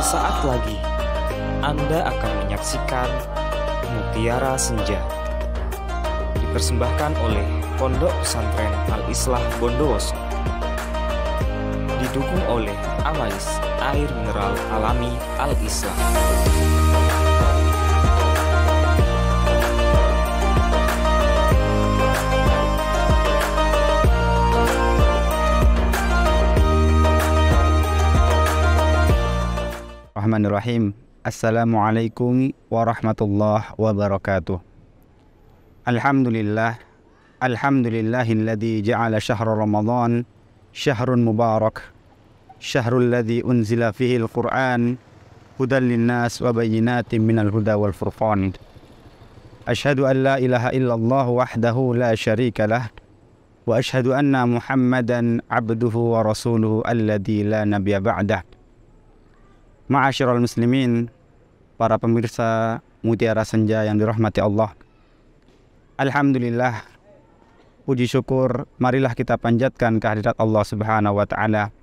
Sesaat lagi Anda akan menyaksikan Mutiara Senja, dipersembahkan oleh Pondok Pesantren Al-Islah Bondowoso, didukung oleh Amais Air Mineral Alami Al-Islah. Bismillahirrahmanirrahim. Assalamualaikum warahmatullahi wabarakatuh. Alhamdulillahilladzi ja'ala syahra Ramadan syahrun mubarak, syahrul ladzi unzila fihi al-Qur'an hudan linnas wa bayyinatin minal huda wal furqan. Asyhadu an la ilaha illallah wahdahu la syarika lah wa asyhadu anna Muhammadan abduhu wa rasuluhu alladzi la nabiyya ba'dah. Ma'asyiral muslimin, para pemirsa Mutiara Senja yang dirahmati Allah. Alhamdulillah, puji syukur marilah kita panjatkan kehadirat Allah Subhanahu wa taala.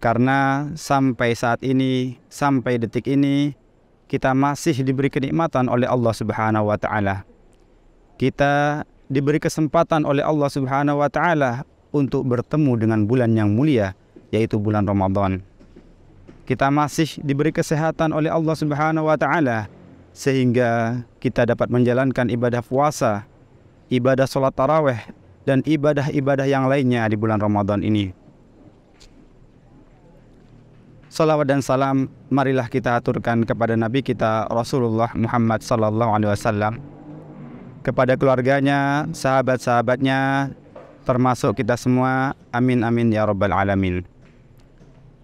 Karena sampai saat ini, sampai detik ini, kita masih diberi kenikmatan oleh Allah Subhanahu wa taala. Kita diberi kesempatan oleh Allah Subhanahu wa taala untuk bertemu dengan bulan yang mulia, yaitu bulan Ramadan. Kita masih diberi kesehatan oleh Allah Subhanahu wa taala sehingga kita dapat menjalankan ibadah puasa, ibadah salat tarawih dan ibadah-ibadah yang lainnya di bulan Ramadan ini. Salawat dan salam marilah kita aturkan kepada Nabi kita Rasulullah Muhammad sallallahu alaihi wasallam, kepada keluarganya, sahabat-sahabatnya, termasuk kita semua. Amin amin ya rabbal alamin.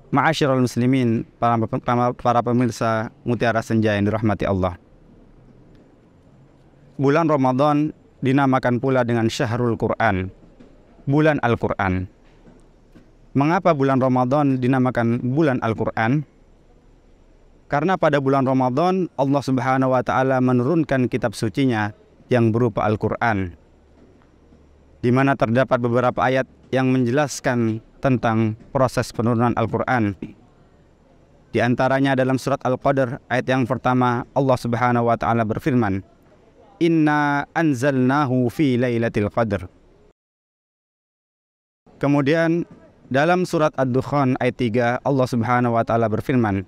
Ma'asyiral muslimin, para pemirsa Mutiara Senja yang dirahmati Allah. Bulan Ramadan dinamakan pula dengan Syahrul Quran, bulan Al-Quran. Mengapa bulan Ramadan dinamakan bulan Al-Quran? Karena pada bulan Ramadan Allah Subhanahu wa taala menurunkan kitab sucinya yang berupa Al-Quran, di mana terdapat beberapa ayat yang menjelaskan tentang proses penurunan Al-Quran. Di antaranya dalam surat Al-Qadr ayat yang pertama, Allah Subhanahu wa taala berfirman, "Inna anzalnahu fi lailatul qadr." Kemudian dalam surat Ad-Dukhan ayat 3, Allah Subhanahu wa taala berfirman,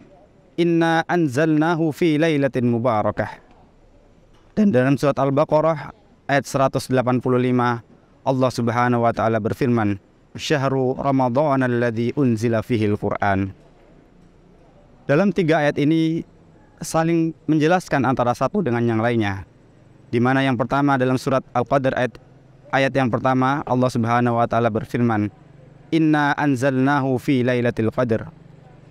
"Inna anzalnahu fi lailatin mubarakah." Dan dalam surat Al-Baqarah ayat 185, Allah Subhanahu wa taala berfirman, "Syahru Ramadhan alladzi unzila fihi al-Qur'an." Dalam tiga ayat ini saling menjelaskan antara satu dengan yang lainnya. Di mana yang pertama dalam surat Al-Qadr ayat yang pertama, Allah Subhanahu wa taala berfirman, "Inna anzalnahu fi lailatul qadr."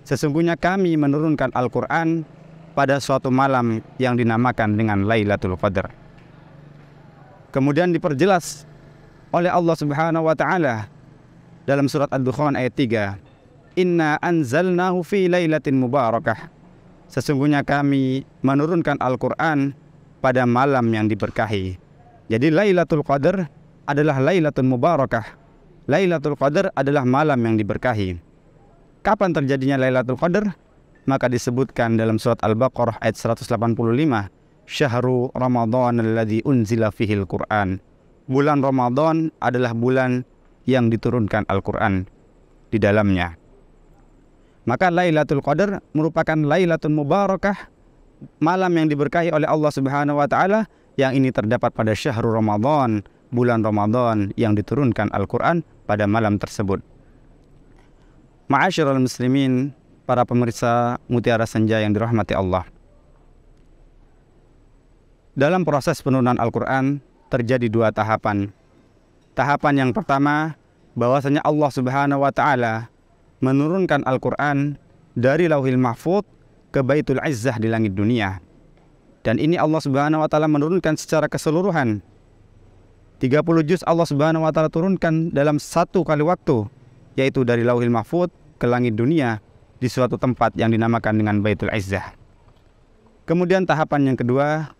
Sesungguhnya kami menurunkan Al-Qur'an pada suatu malam yang dinamakan dengan Lailatul Qadar. Kemudian diperjelas oleh Allah Subhanahu wa taala dalam surat Ad-Dukhan ayat 3, "Inna anzalnahu fi lailatin mubarakah." Sesungguhnya kami menurunkan Al-Qur'an pada malam yang diberkahi. Jadi Lailatul Qadar adalah Lailatul Mubarakah. Lailatul Qadar adalah malam yang diberkahi. Kapan terjadinya Lailatul Qadar? Maka disebutkan dalam surat Al-Baqarah ayat 185, "Syahru Ramadhan alladzi unzila fihi al-Qur'an." Bulan Ramadan adalah bulan yang diturunkan Al-Quran di dalamnya. Maka Lailatul Qadar merupakan Lailatul Mubarakah, malam yang diberkahi oleh Allah Subhanahu wa taala, yang ini terdapat pada Syahrul Ramadan, bulan Ramadan yang diturunkan Al-Quran pada malam tersebut. Ma'asyiral muslimin, para pemirsa Mutiara Senja yang dirahmati Allah. Dalam proses penurunan Al-Quran terjadi dua tahapan. Tahapan yang pertama, bahwasanya Allah Subhanahu wa taala menurunkan Al-Quran dari Lauhil Mahfuz ke Baitul Izzah di langit dunia. Dan ini Allah Subhanahu wa taala menurunkan secara keseluruhan. 30 juz Allah Subhanahu wa taala turunkan dalam satu kali waktu, yaitu dari Lauhil Mahfuz ke langit dunia di suatu tempat yang dinamakan dengan Baitul Izzah. Kemudian tahapan yang kedua,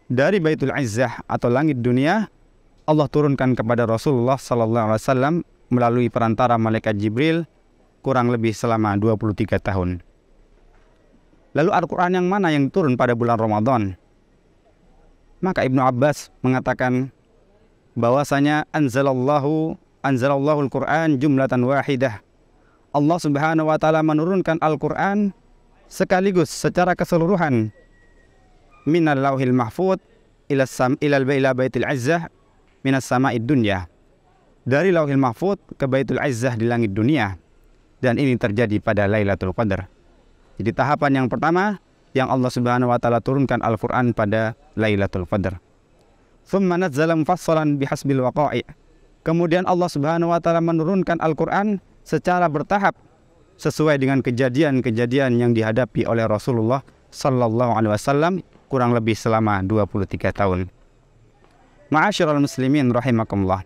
dari Baitul Izzah atau langit dunia, Allah turunkan kepada Rasulullah sallallahu alaihi wasallam melalui perantara malaikat Jibril kurang lebih selama 23 tahun. Lalu Al-Quran yang mana yang turun pada bulan Ramadan? Maka Ibnu Abbas mengatakan bahwasanya anzalallahu al-Quran jumlatan wahidah. Allah Subhanahu wa taala menurunkan Al-Quran sekaligus secara keseluruhan minal lauhil mahfud ila baitil izzah minas sama'id dunya. Dari lauhil mahfud ke baitul izzah di langit dunia. Dan ini terjadi pada Lailatul Qadar. Jadi tahapan yang pertama yang Allah Subhanahu wa taala turunkan Al-Qur'an pada Lailatul Qadar. Tsumma nazzala mufassalan bihasbil waqa'i'. Kemudian Allah Subhanahu wa taala menurunkan Al-Qur'an secara bertahap sesuai dengan kejadian-kejadian yang dihadapi oleh Rasulullah sallallahu alaihi wasallam kurang lebih selama 23 tahun. Ma'asyiral muslimin rahimakumullah.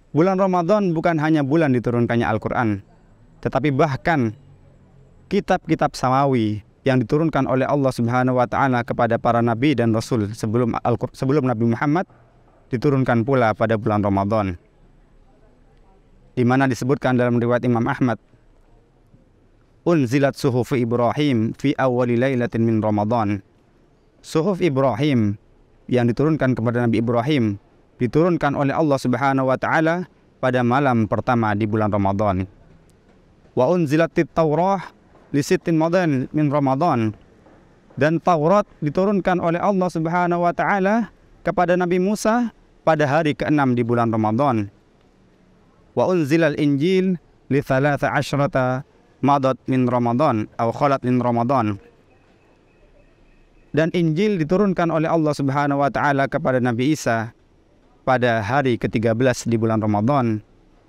Bulan Ramadan bukan hanya bulan diturunkannya Al-Quran, tetapi bahkan kitab-kitab samawi yang diturunkan oleh Allah Subhanahu wa taala kepada para nabi dan rasul sebelum Nabi Muhammad diturunkan pula pada bulan Ramadan. Di mana disebutkan dalam riwayat Imam Ahmad, unzilat suhuf Ibrahim fi awwali lailatin min Ramadan. Suhuf Ibrahim yang diturunkan kepada Nabi Ibrahim diturunkan oleh Allah Subhanahu wa taala pada malam pertama di bulan Ramadan. Wa unzilatit Taurah li sittin madan min Ramadan. Dan Taurat diturunkan oleh Allah Subhanahu wa taala kepada Nabi Musa pada hari ke-6 di bulan Ramadan. Wa unzilal Injil li 13 madad min Ramadan atau khalat min Ramadan. Dan Injil diturunkan oleh Allah Subhanahu wa taala kepada Nabi Isa pada hari ke-13 di bulan Ramadan.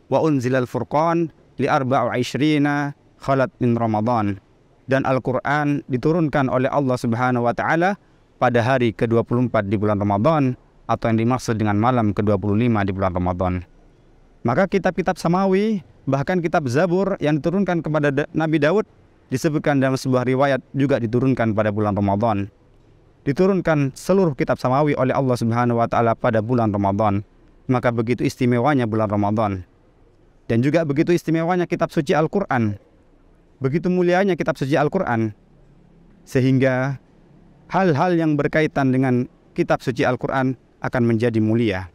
Wa unzilal Furqan li 24 khalat min Ramadan. Dan Al-Quran diturunkan oleh Allah Subhanahu wa taala pada hari ke-24 di bulan Ramadan, atau yang dimaksud dengan malam ke-25 di bulan Ramadan. Maka kitab-kitab samawi, bahkan kitab Zabur yang diturunkan kepada Nabi Daud disebutkan dalam sebuah riwayat juga diturunkan pada bulan Ramadan. Diturunkan seluruh kitab samawi oleh Allah Subhanahu wa taala pada bulan Ramadan. Maka begitu istimewanya bulan Ramadan. Dan juga begitu istimewanya kitab suci Al-Qur'an. Begitu mulianya kitab suci Al-Qur'an. Sehingga hal-hal yang berkaitan dengan kitab suci Al-Qur'an akan menjadi mulia.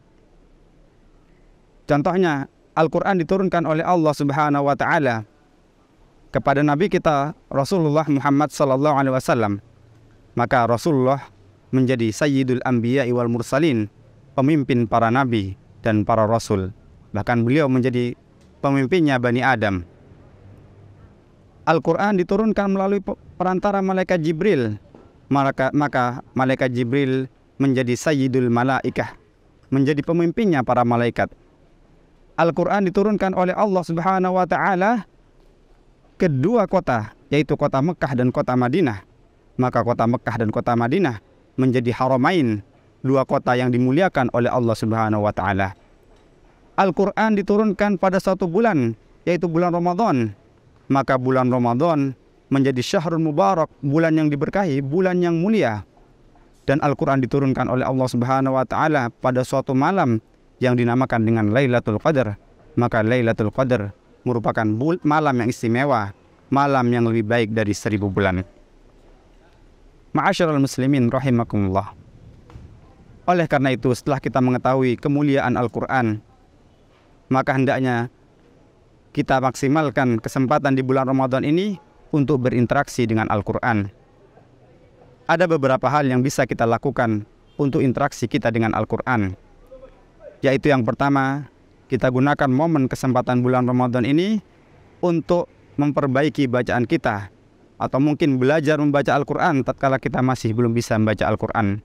Contohnya, Al-Qur'an diturunkan oleh Allah Subhanahu wa taala kepada Nabi kita Rasulullah Muhammad sallallahu alaihi wasallam. Maka Rasulullah menjadi Sayyidul Anbiya wal Mursalin, pemimpin para nabi dan para rasul. Bahkan beliau menjadi pemimpinnya Bani Adam. Al-Quran diturunkan melalui perantara malaikat Jibril. Maka malaikat Jibril menjadi Sayyidul Malaikah, menjadi pemimpinnya para malaikat. Al-Quran diturunkan oleh Allah Subhanahu wa taala kedua kota, yaitu kota Mekah dan kota Madinah. Maka kota Mekah dan kota Madinah menjadi haramain, dua kota yang dimuliakan oleh Allah Subhanahu wa taala. Al-Quran diturunkan pada satu bulan, yaitu bulan Ramadan. Maka bulan Ramadan menjadi syahrul mubarak, bulan yang diberkahi, bulan yang mulia. Dan Al-Quran diturunkan oleh Allah Subhanahu wa taala pada suatu malam yang dinamakan dengan Lailatul Qadar. Maka Lailatul Qadar merupakan malam yang istimewa, malam yang lebih baik dari 1000 bulan. Ma'asyiral muslimin rahimakumullah. Oleh karena itu, setelah kita mengetahui kemuliaan Al-Quran, maka hendaknya kita maksimalkan kesempatan di bulan Ramadan ini untuk berinteraksi dengan Al-Quran. Ada beberapa hal yang bisa kita lakukan untuk interaksi kita dengan Al-Quran. Yaitu yang pertama, kita gunakan momen kesempatan bulan Ramadan ini untuk memperbaiki bacaan kita, atau mungkin belajar membaca Al-Quran tatkala kita masih belum bisa membaca Al-Quran.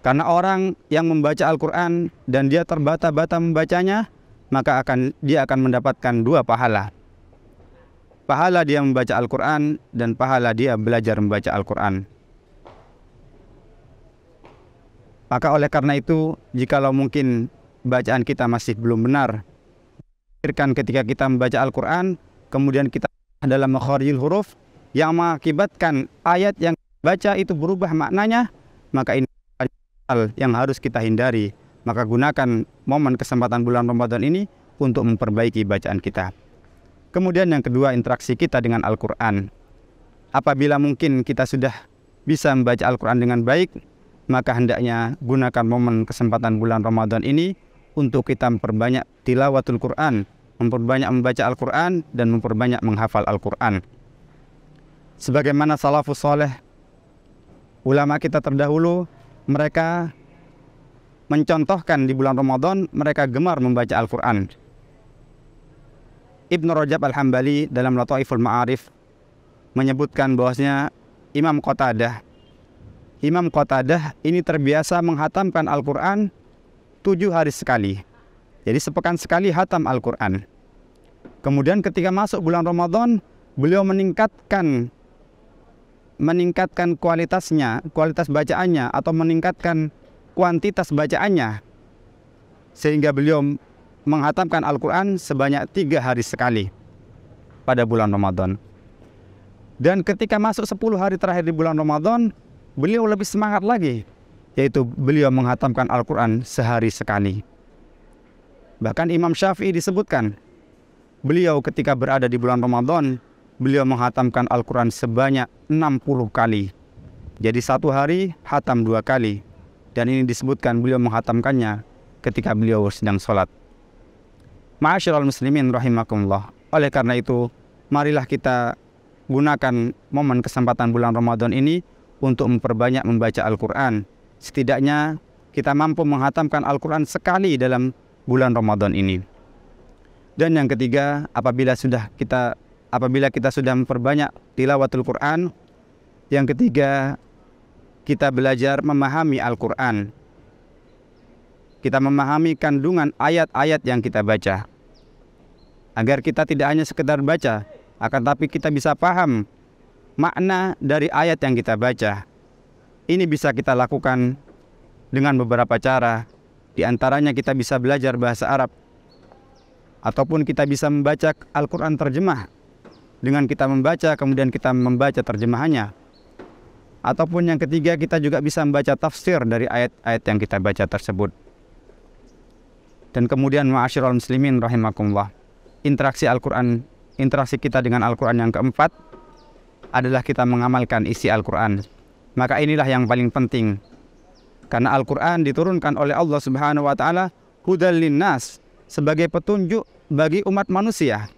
Karena orang yang membaca Al-Quran dan dia terbata-bata membacanya, maka dia akan mendapatkan 2 pahala. Pahala dia membaca Al-Quran dan pahala dia belajar membaca Al-Quran. Maka oleh karena itu, jikalau mungkin bacaan kita masih belum benar, ketika kita membaca Al-Quran, kemudian kita dalam makharijul huruf yang mengakibatkan ayat yang baca itu berubah maknanya, maka ini hal yang harus kita hindari. Maka gunakan momen kesempatan bulan Ramadan ini untuk memperbaiki bacaan kita. Kemudian yang kedua, interaksi kita dengan Al-Quran. Apabila mungkin kita sudah bisa membaca Al-Quran dengan baik, maka hendaknya gunakan momen kesempatan bulan Ramadan ini untuk kita memperbanyak tilawatul Quran, memperbanyak membaca Al-Quran, dan memperbanyak menghafal Al-Quran. Sebagaimana salafus soleh, ulama kita terdahulu, mereka mencontohkan di bulan Ramadan, mereka gemar membaca Al-Quran. Ibnu Rajab Al-Hambali dalam Lataiful Ma'arif menyebutkan bahwasanya Imam Qatadah ini terbiasa menghatamkan Al-Quran 7 hari sekali. Jadi sepekan sekali hatam Al-Quran. Kemudian ketika masuk bulan Ramadan, beliau meningkatkan kualitas bacaannya, atau meningkatkan kuantitas bacaannya, sehingga beliau menghatamkan Al-Quran sebanyak 3 hari sekali pada bulan Ramadan. Dan ketika masuk 10 hari terakhir di bulan Ramadan, beliau lebih semangat lagi, yaitu beliau menghatamkan Al-Quran sehari sekali. Bahkan Imam Syafi'i disebutkan, beliau ketika berada di bulan Ramadan, beliau menghatamkan Al-Quran sebanyak 60 kali. Jadi 1 hari hatam 2 kali. Dan ini disebutkan beliau menghatamkannya ketika beliau sedang sholat. Ma'asyiral muslimin rahimakumullah. Oleh karena itu, marilah kita gunakan momen kesempatan bulan Ramadan ini untuk memperbanyak membaca Al-Quran. Setidaknya kita mampu menghatamkan Al-Quran sekali dalam bulan Ramadan ini. Dan yang ketiga, apabila kita sudah memperbanyak tilawatul Quran, yang ketiga, kita belajar memahami Al-Quran. Kita memahami kandungan ayat-ayat yang kita baca, agar kita tidak hanya sekedar baca, akan tapi kita bisa paham makna dari ayat yang kita baca. Ini bisa kita lakukan dengan beberapa cara. Di antaranya kita bisa belajar bahasa Arab, ataupun kita bisa membaca Al-Quran terjemah. Dengan kita membaca, kemudian kita membaca terjemahannya. Ataupun yang ketiga, kita juga bisa membaca tafsir dari ayat-ayat yang kita baca tersebut. Dan kemudian ma'asyiral muslimin rahimakumullah, interaksi kita dengan Al-Quran yang keempat adalah kita mengamalkan isi Al-Quran. Maka inilah yang paling penting, karena Al-Quran diturunkan oleh Allah Subhanahu wa Ta'ala hudal linnas, sebagai petunjuk bagi umat manusia.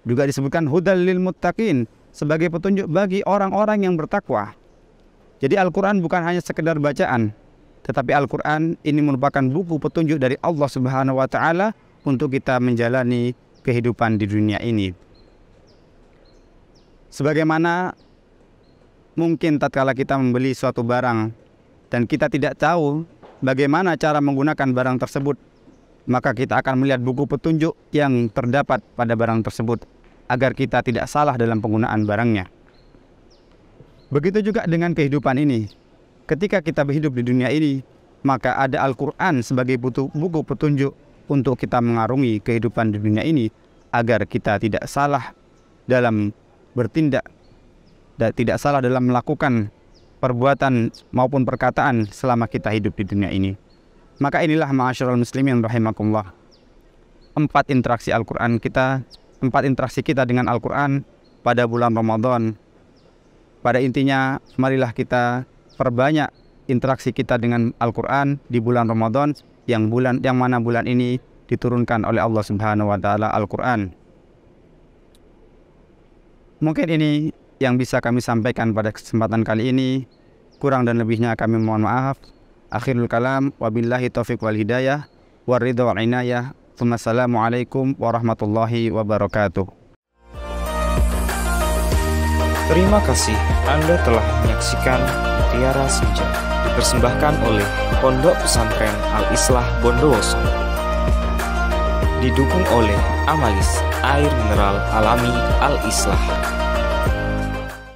Juga disebutkan hudal lil muttaqin, sebagai petunjuk bagi orang-orang yang bertakwa. Jadi Al-Quran bukan hanya sekedar bacaan, tetapi Al-Quran ini merupakan buku petunjuk dari Allah Subhanahu wa Ta'ala untuk kita menjalani kehidupan di dunia ini. Sebagaimana mungkin tatkala kita membeli suatu barang dan kita tidak tahu bagaimana cara menggunakan barang tersebut, maka kita akan melihat buku petunjuk yang terdapat pada barang tersebut agar kita tidak salah dalam penggunaan barangnya. Begitu juga dengan kehidupan ini. Ketika kita hidup di dunia ini, maka ada Al-Quran sebagai buku petunjuk untuk kita mengarungi kehidupan di dunia ini, agar kita tidak salah dalam bertindak dan tidak salah dalam melakukan perbuatan maupun perkataan selama kita hidup di dunia ini. Maka inilah ma'asyiral muslimin rahimakumullah, 4 interaksi kita dengan Al-Quran pada bulan Ramadan. Pada intinya, marilah kita perbanyak interaksi kita dengan Al-Quran di bulan Ramadan, yang mana bulan ini diturunkan oleh Allah Subhanahu wa Ta'ala Al-Quran. Mungkin ini yang bisa kami sampaikan pada kesempatan kali ini. Kurang dan lebihnya kami mohon maaf. Akhirul kalam, wabillahi taufiq wal hidayah, waridha wal inayah. Wassalamualaikum warahmatullahi wabarakatuh. Terima kasih Anda telah menyaksikan Mutiara Senja, dipersembahkan oleh Pondok Pesantren Al-Islah Bondowoso, didukung oleh Amalis, air mineral alami Al-Islah.